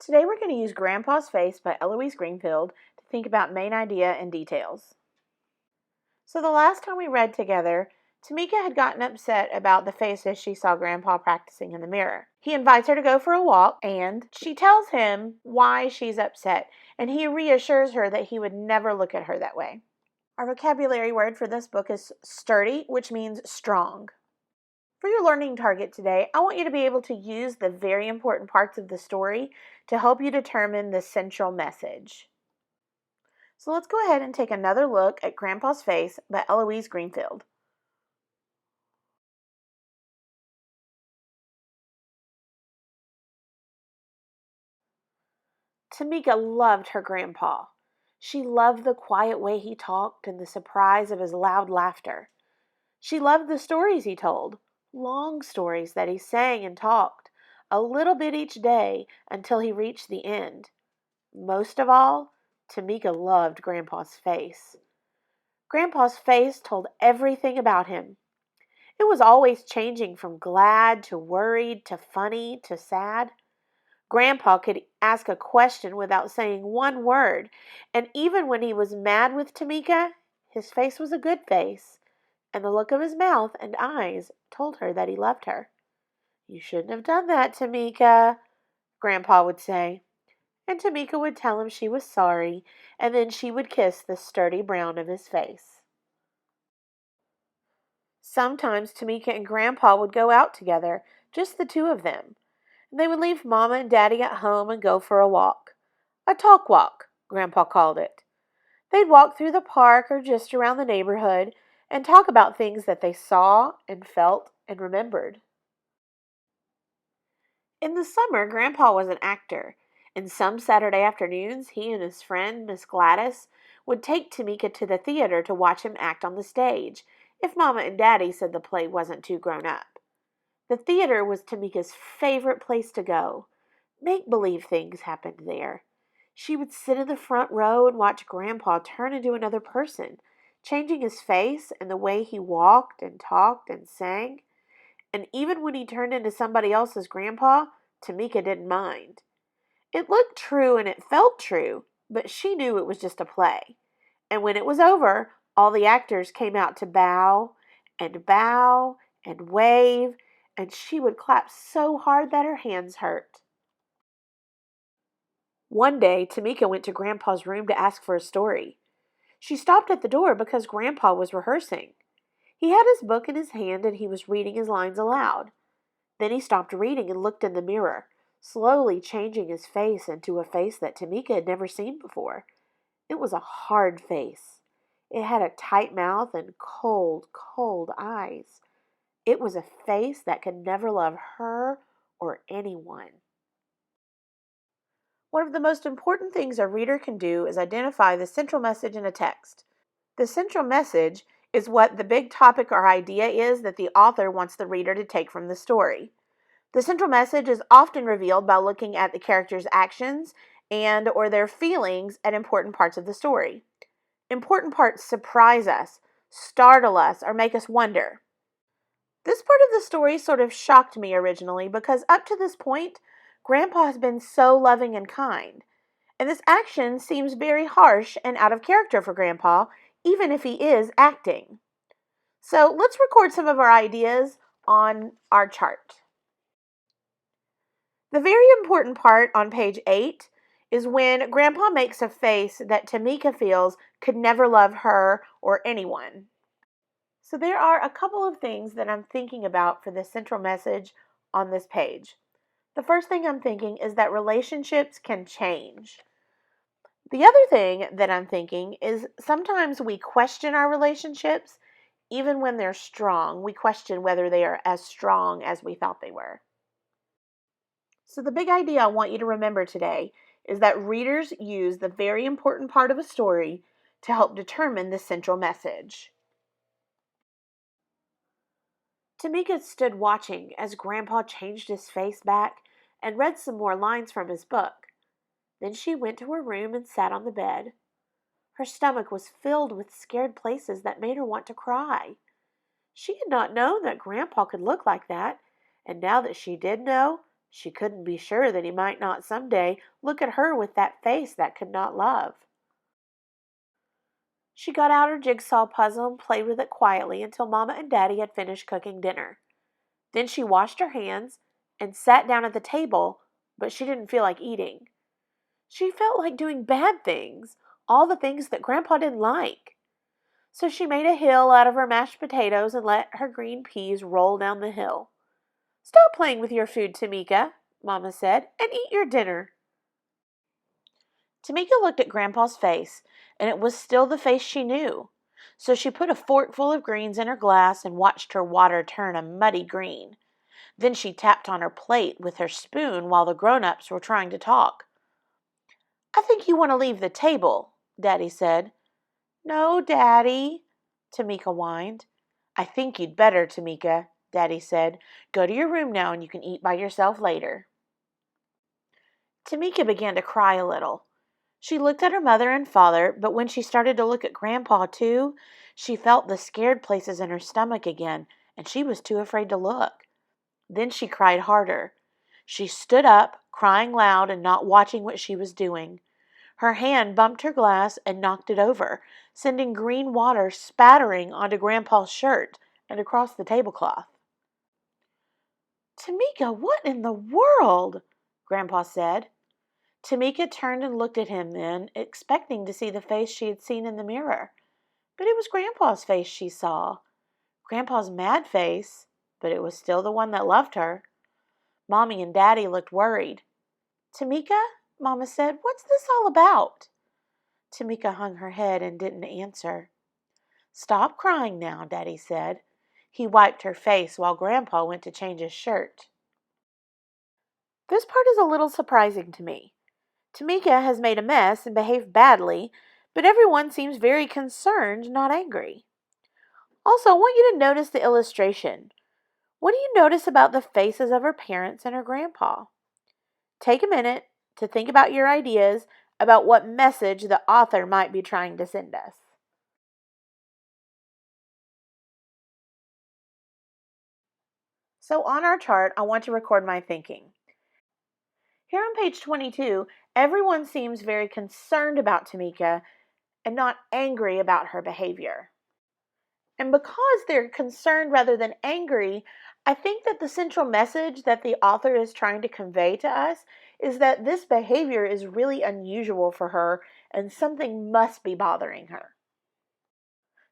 Today we're going to use Grandpa's Face by Eloise Greenfield to think about main idea and details. So the last time we read together, Tamika had gotten upset about the faces she saw Grandpa practicing in the mirror. He invites her to go for a walk, and she tells him why she's upset, and he reassures her that he would never look at her that way. Our vocabulary word for this book is sturdy, which means strong. For your learning target today, I want you to be able to use the very important parts of the story to help you determine the central message. So let's go ahead and take another look at Grandpa's Face by Eloise Greenfield. Tamika loved her grandpa. She loved the quiet way he talked and the surprise of his loud laughter. She loved the stories he told, long stories that he sang and talked, a little bit each day until he reached the end. Most of all, Tamika loved Grandpa's face. Grandpa's face told everything about him. It was always changing from glad to worried to funny to sad. Grandpa could ask a question without saying one word, and even when he was mad with Tamika, his face was a good face, and the look of his mouth and eyes told her that he loved her. "You shouldn't have done that, Tamika," Grandpa would say. And Tamika would tell him she was sorry, and then she would kiss the sturdy brown of his face. Sometimes Tamika and Grandpa would go out together, just the two of them. They would leave Mama and Daddy at home and go for a walk. A talk walk, Grandpa called it. They'd walk through the park or just around the neighborhood and talk about things that they saw and felt and remembered. In the summer, Grandpa was an actor, and some Saturday afternoons he and his friend, Miss Gladys, would take Tamika to the theater to watch him act on the stage, if Mama and Daddy said the play wasn't too grown up. The theater was Tamika's favorite place to go. Make-believe things happened there. She would sit in the front row and watch Grandpa turn into another person, changing his face and the way he walked and talked and sang. And even when he turned into somebody else's grandpa, Tamika didn't mind. It looked true and it felt true, but she knew it was just a play. And when it was over, all the actors came out to bow and wave, and she would clap so hard that her hands hurt. One day, Tamika went to Grandpa's room to ask for a story. She stopped at the door because Grandpa was rehearsing. He had his book in his hand and he was reading his lines aloud. Then he stopped reading and looked in the mirror, slowly changing his face into a face that Tamika had never seen before. It was a hard face. It had a tight mouth and cold, cold eyes. It was a face that could never love her or anyone. One of the most important things a reader can do is identify the central message in a text. The central message is what the big topic or idea is that the author wants the reader to take from the story. The central message is often revealed by looking at the characters' actions and or their feelings at important parts of the story. Important parts surprise us, startle us, or make us wonder. This part of the story sort of shocked me originally because up to this point, Grandpa has been so loving and kind. And this action seems very harsh and out of character for Grandpa, even if he is acting. So let's record some of our ideas on our chart. The very important part on page 8 is when Grandpa makes a face that Tamika feels could never love her or anyone. So there are a couple of things that I'm thinking about for the central message on this page. The first thing I'm thinking is that relationships can change. The other thing that I'm thinking is sometimes we question our relationships, even when they're strong. We question whether they are as strong as we thought they were. So the big idea I want you to remember today is that readers use the very important part of a story to help determine the central message. Tamika stood watching as Grandpa changed his face back and read some more lines from his book. Then she went to her room and sat on the bed. Her stomach was filled with scared places that made her want to cry. She had not known that Grandpa could look like that, and now that she did know, She couldn't be sure that he might not someday look at her with that face that could not love. She got out her jigsaw puzzle and played with it quietly until Mama and Daddy had finished cooking dinner. Then she washed her hands and sat down at the table, but she didn't feel like eating. She felt like doing bad things, all the things that Grandpa didn't like. So she made a hill out of her mashed potatoes and let her green peas roll down the hill. "Stop playing with your food, Tamika," Mama said, "and eat your dinner." Tamika looked at Grandpa's face, and it was still the face she knew. So she put a fork full of greens in her glass and watched her water turn a muddy green. Then she tapped on her plate with her spoon while the grown-ups were trying to talk. "I think you want to leave the table," Daddy said. "No, Daddy," Tamika whined. "I think you'd better, Tamika," Daddy said. "Go to your room now and you can eat by yourself later." Tamika began to cry a little. She looked at her mother and father, but when she started to look at Grandpa too, she felt the scared places in her stomach again, and she was too afraid to look. Then she cried harder. She stood up, crying loud and not watching what she was doing. Her hand bumped her glass and knocked it over, sending green water spattering onto Grandpa's shirt and across the tablecloth. "Tamika, what in the world?" Grandpa said. Tamika turned and looked at him then, expecting to see the face she had seen in the mirror. But it was Grandpa's face she saw. Grandpa's mad face, but it was still the one that loved her. Mommy and Daddy looked worried. "Tamika," Mama said, "what's this all about?" Tamika hung her head and didn't answer. "Stop crying now," Daddy said. He wiped her face while Grandpa went to change his shirt. This part is a little surprising to me. Tamika has made a mess and behaved badly, but everyone seems very concerned, not angry. Also, I want you to notice the illustration. What do you notice about the faces of her parents and her grandpa? Take a minute to think about your ideas about what message the author might be trying to send us. So on our chart, I want to record my thinking. Here on page 22, everyone seems very concerned about Tamika and not angry about her behavior. And because they're concerned rather than angry, I think that the central message that the author is trying to convey to us is that this behavior is really unusual for her and something must be bothering her.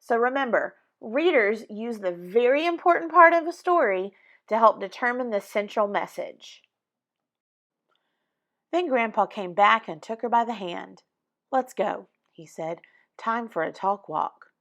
So remember, readers use the very important part of a story to help determine the central message. Then Grandpa came back and took her by the hand. "Let's go," he said. "Time for a talk walk."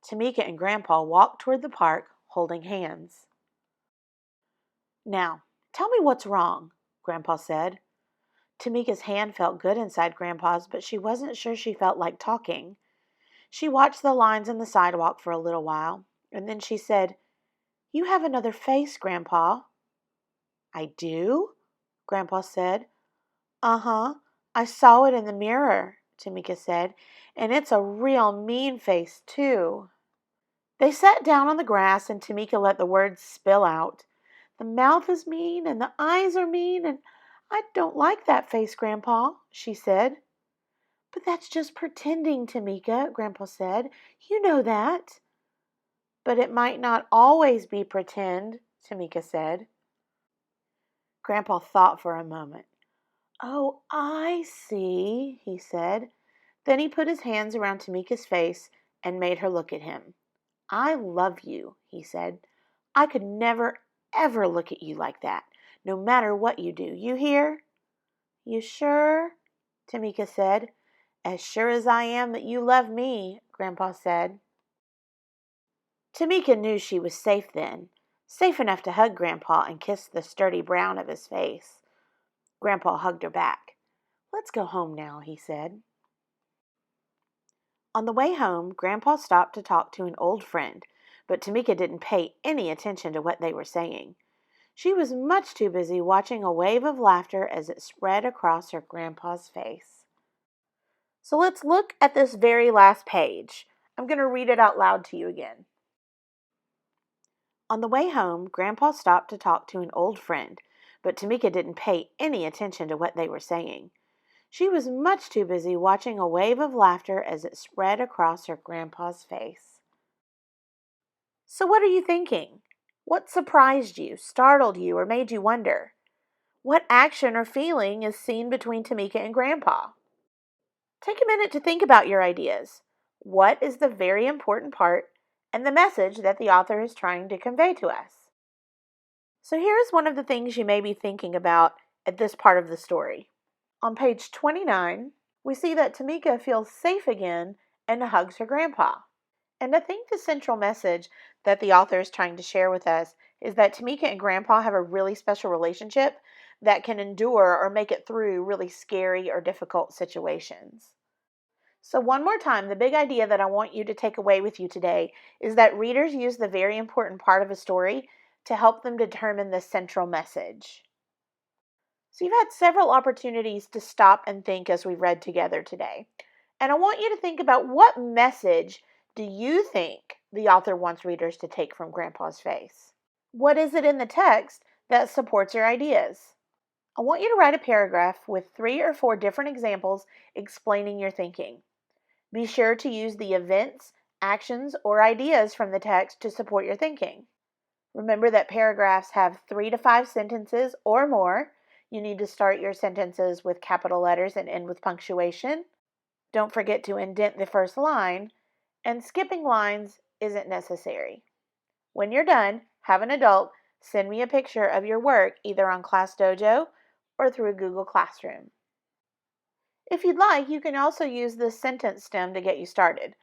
Tamika and Grandpa walked toward the park, holding hands. "Now, tell me what's wrong," Grandpa said. Tamika's hand felt good inside Grandpa's, but she wasn't sure she felt like talking. She watched the lines in the sidewalk for a little while, and then she said, "You have another face, Grandpa." "I do?" Grandpa said. "Uh-huh. I saw it in the mirror," Tamika said, "and it's a real mean face, too." They sat down on the grass, and Tamika let the words spill out. "The mouth is mean, and the eyes are mean, and I don't like that face, Grandpa," she said. "But that's just pretending, Tamika," Grandpa said. "You know that." "But it might not always be pretend," Tamika said. Grandpa thought for a moment. "Oh, I see," he said. Then he put his hands around Tamika's face and made her look at him. "I love you," he said. "I could never, ever look at you like that, no matter what you do. You hear?" "You sure?" Tamika said. "As sure as I am that you love me," Grandpa said. Tamika knew she was safe then, safe enough to hug Grandpa and kiss the sturdy brown of his face. Grandpa hugged her back. "Let's go home now," he said. On the way home, Grandpa stopped to talk to an old friend, but Tamika didn't pay any attention to what they were saying. She was much too busy watching a wave of laughter as it spread across her grandpa's face. So let's look at this very last page. I'm going to read it out loud to you again. On the way home, Grandpa stopped to talk to an old friend, but Tamika didn't pay any attention to what they were saying. She was much too busy watching a wave of laughter as it spread across her grandpa's face. So, what are you thinking? What surprised you, startled you, or made you wonder? What action or feeling is seen between Tamika and Grandpa? Take a minute to think about your ideas. What is the very important part and the message that the author is trying to convey to us? So, here is one of the things you may be thinking about at this part of the story. On page 29, we see that Tamika feels safe again and hugs her grandpa. And I think the central message that the author is trying to share with us is that Tamika and Grandpa have a really special relationship that can endure or make it through really scary or difficult situations. So, one more time, the big idea that I want you to take away with you today is that readers use the very important part of a story to help them determine the central message. So, you've had several opportunities to stop and think as we've read together today. And I want you to think about what message do you think the author wants readers to take from Grandpa's face? What is it in the text that supports your ideas? I want you to write a paragraph with 3 or 4 different examples explaining your thinking. Be sure to use the events, actions, or ideas from the text to support your thinking. Remember that paragraphs have 3 to 5 sentences or more. You need to start your sentences with capital letters and end with punctuation. Don't forget to indent the first line, and skipping lines isn't necessary. When you're done, have an adult send me a picture of your work either on ClassDojo or through a Google Classroom. If you'd like, you can also use the sentence stem to get you started.